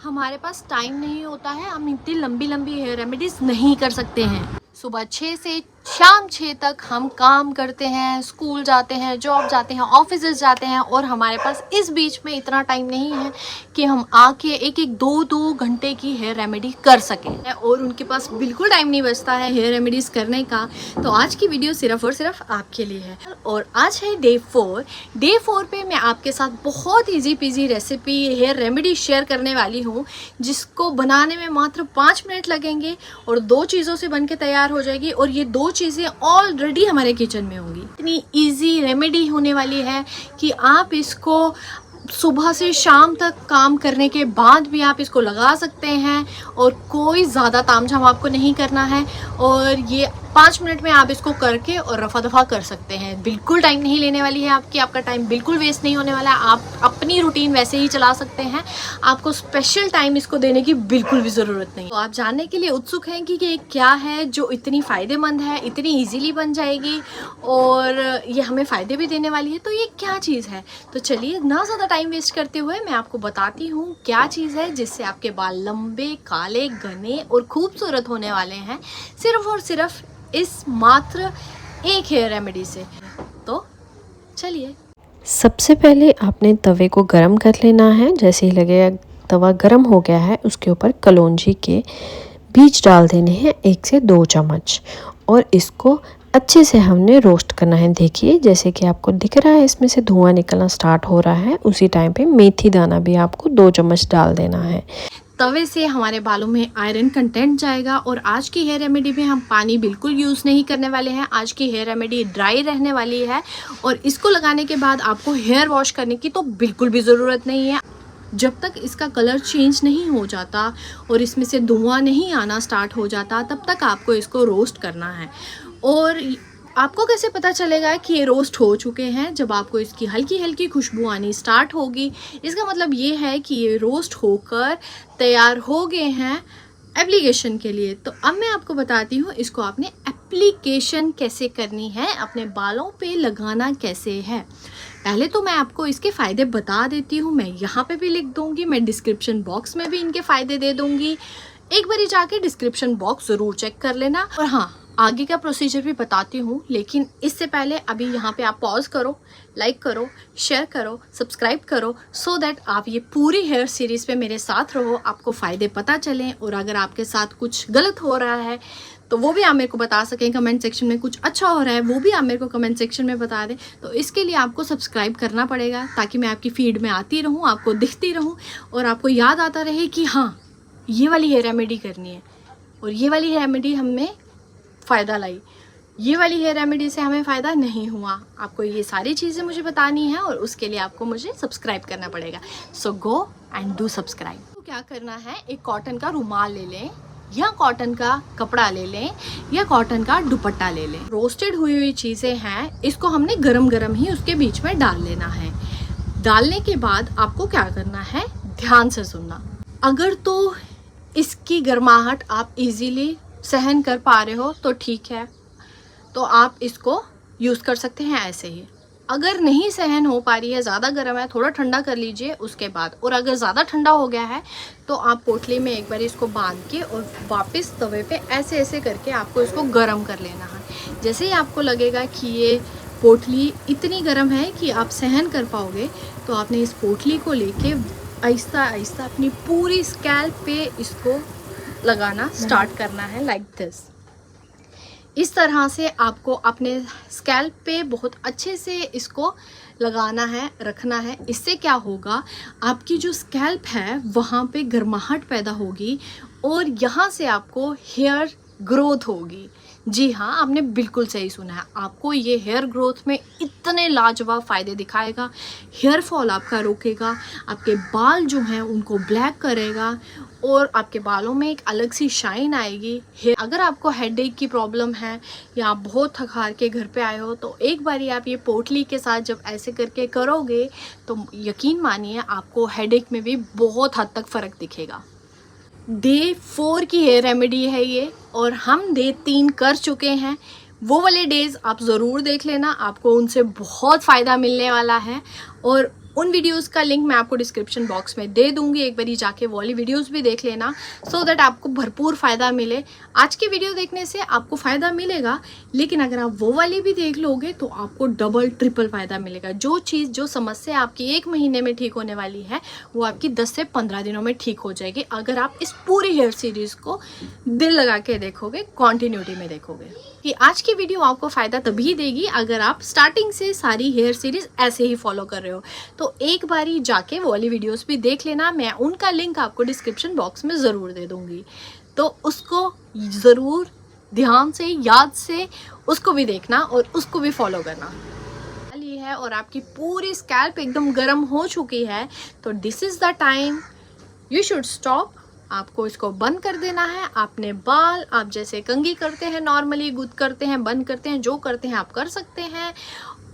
हमारे पास टाइम नहीं होता है, हम इतनी लंबी लंबी हेयर रेमेडीज नहीं कर सकते हैं। सुबह 6 से शाम 6 तक हम काम करते हैं, स्कूल जाते हैं, जॉब जाते हैं, ऑफिस जाते हैं और हमारे पास इस बीच में इतना टाइम नहीं है कि हम आके एक एक दो घंटे की हेयर रेमेडी कर सकें। और उनके पास बिल्कुल टाइम नहीं बचता है हेयर रेमेडीज करने का। तो आज की वीडियो सिर्फ और सिर्फ आपके लिए है। और आज है डे 4। डे 4 पे मैं आपके साथ बहुत easy peasy recipe hair remedy share करने वाली हूँ, जिसको बनाने में मात्र 5 मिनट लगेंगे और 2 चीज़ों से बन के तैयार हो जाएगी। और ये 2 चीज़ें ऑलरेडी हमारे किचन में होंगी। इतनी इजी रेमेडी होने वाली है कि आप इसको सुबह से शाम तक काम करने के बाद भी आप इसको लगा सकते हैं और कोई ज़्यादा तामझाम आपको नहीं करना है। और ये 5 मिनट में आप इसको करके और रफा दफा कर सकते हैं। बिल्कुल टाइम नहीं लेने वाली है आपकी, आपका टाइम बिल्कुल वेस्ट नहीं होने वाला है। आप अपनी रूटीन वैसे ही चला सकते हैं, आपको स्पेशल टाइम इसको देने की बिल्कुल भी ज़रूरत नहीं। तो आप जानने के लिए उत्सुक हैं कि ये क्या है जो इतनी फ़ायदेमंद है, इतनी ईजीली बन जाएगी और ये हमें फ़ायदे भी देने वाली है। तो ये क्या चीज़ है? तो चलिए ना ज़्यादा टाइम वेस्ट करते हुए मैं आपको बताती हूँ क्या चीज़ है जिससे आपके बाल लंबे, काले, घने और खूबसूरत होने वाले हैं, सिर्फ और सिर्फ इस मात्र एक हेयर रेमेडी से। तो चलिए, सबसे पहले आपने तवे को गरम कर लेना है। जैसे ही लगेगा तवा गरम हो गया है, उसके ऊपर कलौंजी के बीज डाल देने हैं 1 से 2 चम्मच और इसको अच्छे से हमने रोस्ट करना है। देखिए जैसे कि आपको दिख रहा है इसमें से धुआं निकलना स्टार्ट हो रहा है। उसी टाइम पे मेथी दाना भी आपको 2 चम्मच डाल देना है। तवे से हमारे बालों में आयरन कंटेंट जाएगा। और आज की हेयर रेमेडी में हम पानी बिल्कुल यूज़ नहीं करने वाले हैं। आज की हेयर रेमेडी ड्राई रहने वाली है और इसको लगाने के बाद आपको हेयर वॉश करने की तो बिल्कुल भी ज़रूरत नहीं है। जब तक इसका कलर चेंज नहीं हो जाता और इसमें से धुआं नहीं आना स्टार्ट हो जाता, तब तक आपको इसको रोस्ट करना है। और आपको कैसे पता चलेगा कि ये रोस्ट हो चुके हैं? जब आपको इसकी हल्की हल्की खुशबू आनी स्टार्ट होगी, इसका मतलब ये है कि ये रोस्ट होकर तैयार हो गए हैं एप्लीकेशन के लिए। तो अब मैं आपको बताती हूँ इसको आपने एप्लीकेशन कैसे करनी है, अपने बालों पे लगाना कैसे है। पहले तो मैं आपको इसके फ़ायदे बता देती हूँ। मैं यहाँ पे भी लिख दूँगी, मैं डिस्क्रिप्शन बॉक्स में भी इनके फ़ायदे दे दूँगी। एक बारी जाके डिस्क्रिप्शन बॉक्स ज़रूर चेक कर लेना। और हाँ, आगे का प्रोसीजर भी बताती हूँ, लेकिन इससे पहले अभी यहाँ पे आप पॉज करो, लाइक करो, शेयर करो, सब्सक्राइब करो, सो दैट आप ये पूरी हेयर सीरीज़ पे मेरे साथ रहो, आपको फ़ायदे पता चलें। और अगर आपके साथ कुछ गलत हो रहा है तो वो भी आप मेरे को बता सकें कमेंट सेक्शन में, कुछ अच्छा हो रहा है वो भी आप मेरे को कमेंट सेक्शन में बता दें। तो इसके लिए आपको सब्सक्राइब करना पड़ेगा ताकि मैं आपकी फीड में आती रहूँ, आपको दिखती रहूँ और आपको याद आता रहे कि हाँ, ये वाली हेयर रेमेडी करनी है और ये वाली हेयर रेमेडी हमें फ़ायदा लाई, ये वाली हेयर रेमेडी से हमें फ़ायदा नहीं हुआ। आपको ये सारी चीज़ें मुझे बतानी है और उसके लिए आपको मुझे सब्सक्राइब करना पड़ेगा। सो गो एंड डू सब्सक्राइब। तो क्या करना है, एक कॉटन का रुमाल ले लें या कॉटन का कपड़ा ले लें या कॉटन का दुपट्टा ले लें। रोस्टेड हुई चीज़ें हैं, इसको हमने गरम गरम ही उसके बीच में डाल लेना है। डालने के बाद आपको क्या करना है, ध्यान से सुनना। अगर तो इसकी गर्माहट आप इजीली सहन कर पा रहे हो तो ठीक है, तो आप इसको यूज़ कर सकते हैं ऐसे ही। अगर नहीं सहन हो पा रही है, ज़्यादा गर्म है, थोड़ा ठंडा कर लीजिए उसके बाद। और अगर ज़्यादा ठंडा हो गया है तो आप पोटली में एक बार इसको बांध के और वापस तवे पे ऐसे ऐसे करके आपको इसको गर्म कर लेना है। जैसे ही आपको लगेगा कि ये पोटली इतनी गर्म है कि आप सहन कर पाओगे, तो आपने इस पोटली को लेके आहिस्ता आहिस्ता अपनी पूरी स्कैल्प पे इसको लगाना स्टार्ट करना है, लाइक दिस। इस तरह से आपको अपने स्कैल्प पे बहुत अच्छे से इसको लगाना है, रखना है। इससे क्या होगा, आपकी जो स्कैल्प है वहाँ पे गर्माहट पैदा होगी और यहाँ से आपको हेयर ग्रोथ होगी। जी हाँ, आपने बिल्कुल सही सुना है। आपको ये हेयर ग्रोथ में इतने लाजवाब फ़ायदे दिखाएगा। हेयर फॉल आपका रोकेगा, आपके बाल जो हैं उनको ब्लैक करेगा और आपके बालों में एक अलग सी शाइन आएगी। अगर आपको हेडेक की प्रॉब्लम है या आप बहुत थक हार के घर पे आए हो, तो एक बारी आप ये पोटली के साथ जब ऐसे करके करोगे तो यकीन मानिए आपको हेडेक में भी बहुत हद तक फ़र्क दिखेगा। डे 4 की हेयर रेमेडी है ये और हम डे 3 कर चुके हैं। वो वाले डेज़ आप ज़रूर देख लेना, आपको उनसे बहुत फ़ायदा मिलने वाला है। और उन वीडियोस का लिंक मैं आपको डिस्क्रिप्शन बॉक्स में दे दूंगी, एक बारी जाके वो वाली वीडियोस भी देख लेना, सो दैट आपको भरपूर फ़ायदा मिले। आज की वीडियो देखने से आपको फ़ायदा मिलेगा, लेकिन अगर आप वो वाली भी देख लोगे तो आपको डबल ट्रिपल फ़ायदा मिलेगा। जो चीज़, जो समस्या आपकी 1 महीने में ठीक होने वाली है, वो आपकी 10 से 15 दिनों में ठीक हो जाएगी, अगर आप इस पूरी हेयर सीरीज़ को दिल लगा के देखोगे, कॉन्टिन्यूटी में देखोगे। कि आज की वीडियो आपको फ़ायदा तभी देगी अगर आप स्टार्टिंग से सारी हेयर सीरीज़ ऐसे ही फॉलो कर रहे हो। तो एक बारी जाके वो वाली वीडियोस भी देख लेना, मैं उनका लिंक आपको डिस्क्रिप्शन बॉक्स में ज़रूर दे दूँगी, तो उसको ज़रूर ध्यान से, याद से उसको भी देखना और उसको भी फॉलो करना है। और आपकी पूरी स्कैल्प एकदम गर्म हो चुकी है, तो this is the time you should stop. आपको इसको बंद कर देना है। आपने बाल, आप जैसे कंघी करते हैं, नॉर्मली गुद करते हैं, बंद करते हैं, जो करते हैं आप कर सकते हैं,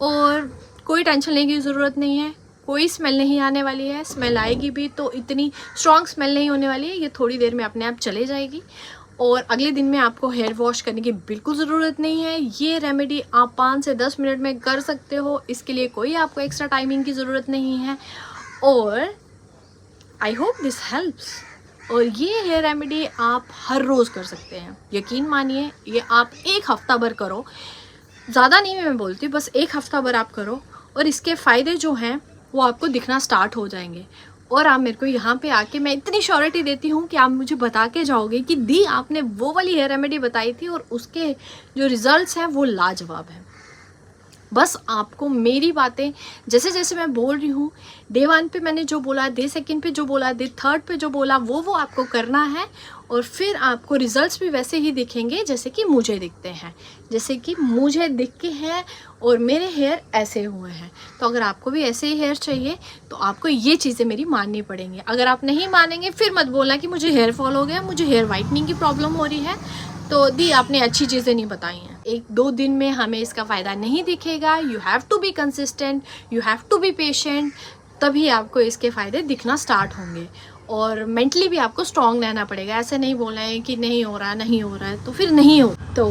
और कोई टेंशन लेने की ज़रूरत नहीं है। कोई स्मेल नहीं आने वाली है, स्मेल आएगी भी तो इतनी स्ट्रॉन्ग स्मेल नहीं होने वाली है, ये थोड़ी देर में अपने आप चले जाएगी। और अगले दिन में आपको हेयर वॉश करने की बिल्कुल ज़रूरत नहीं है। ये रेमेडी आप 5 से 10 मिनट में कर सकते हो, इसके लिए कोई आपको एक्स्ट्रा टाइमिंग की ज़रूरत नहीं है। और आई होप दिस हेल्प्स। और ये हेयर रेमेडी आप हर रोज़ कर सकते हैं, यकीन मानिए। ये आप 1 हफ्ता भर करो, ज़्यादा नहीं मैं बोलती, बस 1 हफ्ता भर आप करो, और इसके फ़ायदे जो हैं वो आपको दिखना स्टार्ट हो जाएंगे। और आप मेरे को यहाँ पे आके, मैं इतनी श्योरिटी देती हूँ कि आप मुझे बता के जाओगे कि दी आपने वो वाली हेयर रेमेडी बताई थी और उसके जो रिज़ल्ट्स हैं वो लाजवाब हैं। बस आपको मेरी बातें जैसे जैसे मैं बोल रही हूँ, डे 1 पे मैंने जो बोला, डे 2 पे जो बोला, डे 3 पे जो बोला, वो आपको करना है, और फिर आपको रिजल्ट्स भी वैसे ही दिखेंगे जैसे कि मुझे दिखते हैं, जैसे कि मुझे दिखते हैं, और मेरे हेयर ऐसे हुए हैं। तो अगर आपको भी ऐसे ही हेयर चाहिए तो आपको ये चीज़ें मेरी माननी पड़ेंगी। अगर आप नहीं मानेंगे फिर मत बोलना कि मुझे हेयर फॉल हो गया, मुझे हेयर वाइटनिंग की प्रॉब्लम हो रही है, तो दी आपने अच्छी चीज़ें नहीं बताई हैं। 1-2 दिन में हमें इसका फ़ायदा नहीं दिखेगा। You have to be consistent, you have to be patient, तभी आपको इसके फ़ायदे दिखना स्टार्ट होंगे। और मेंटली भी आपको स्ट्रॉन्ग रहना पड़ेगा। ऐसे नहीं बोलना है कि नहीं हो रहा, नहीं हो रहा है, तो फिर नहीं हो। तो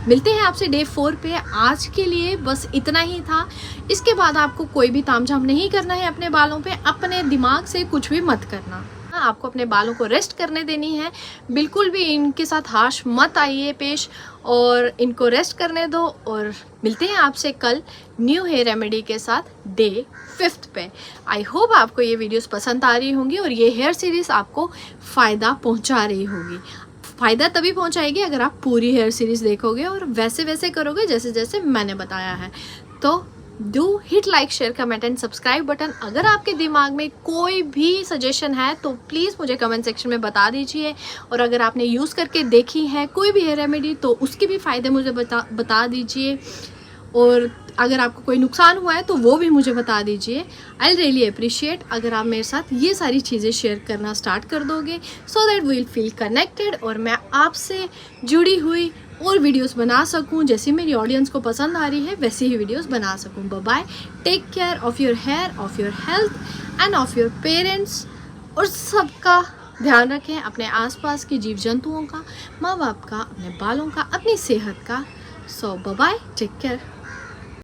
मिलते हैं आपसे डे 4 पे। आज के लिए बस इतना ही था। इसके बाद आपको कोई भी तामझाम नहीं करना है अपने बालों पे। अपने दिमाग से कुछ भी मत करना। आपको अपने बालों को रेस्ट करने देनी है, बिल्कुल भी इनके साथ हाश मत आइए पेश, और इनको रेस्ट करने दो। और मिलते हैं आपसे कल न्यू हेयर रेमेडी के साथ डे 5 पे। आई होप आपको ये वीडियोस पसंद आ रही होंगी और ये हेयर सीरीज़ आपको फ़ायदा पहुंचा रही होगी। फ़ायदा तभी पहुंचाएगी अगर आप पूरी हेयर सीरीज़ देखोगे और वैसे वैसे करोगे जैसे जैसे मैंने बताया है। तो do hit like, share, comment and subscribe button. अगर आपके दिमाग में कोई भी सजेशन है तो प्लीज़ मुझे कमेंट सेक्शन में बता दीजिए। और अगर आपने यूज़ करके देखी है कोई भी हेयर रेमेडी तो उसके भी फ़ायदे मुझे बता दीजिए। और अगर आपको कोई नुकसान हुआ है तो वो भी मुझे बता दीजिए। आई रियली अप्रिशिएट अगर आप मेरे साथ ये सारी चीज़ें शेयर करना स्टार्ट कर दोगे, so that we will feel connected, और मैं आपसे जुड़ी हुई और वीडियोस बना सकूं। जैसे मेरी ऑडियंस को पसंद आ रही है वैसे ही वीडियोस बना सकूं। Bye bye, take care of your hair, of your health and of your parents. और सबका ध्यान रखें, अपने आसपास के जीव जंतुओं का, माँ बाप का, अपने बालों का, अपनी सेहत का। सो बाय बाय, टेक केयर।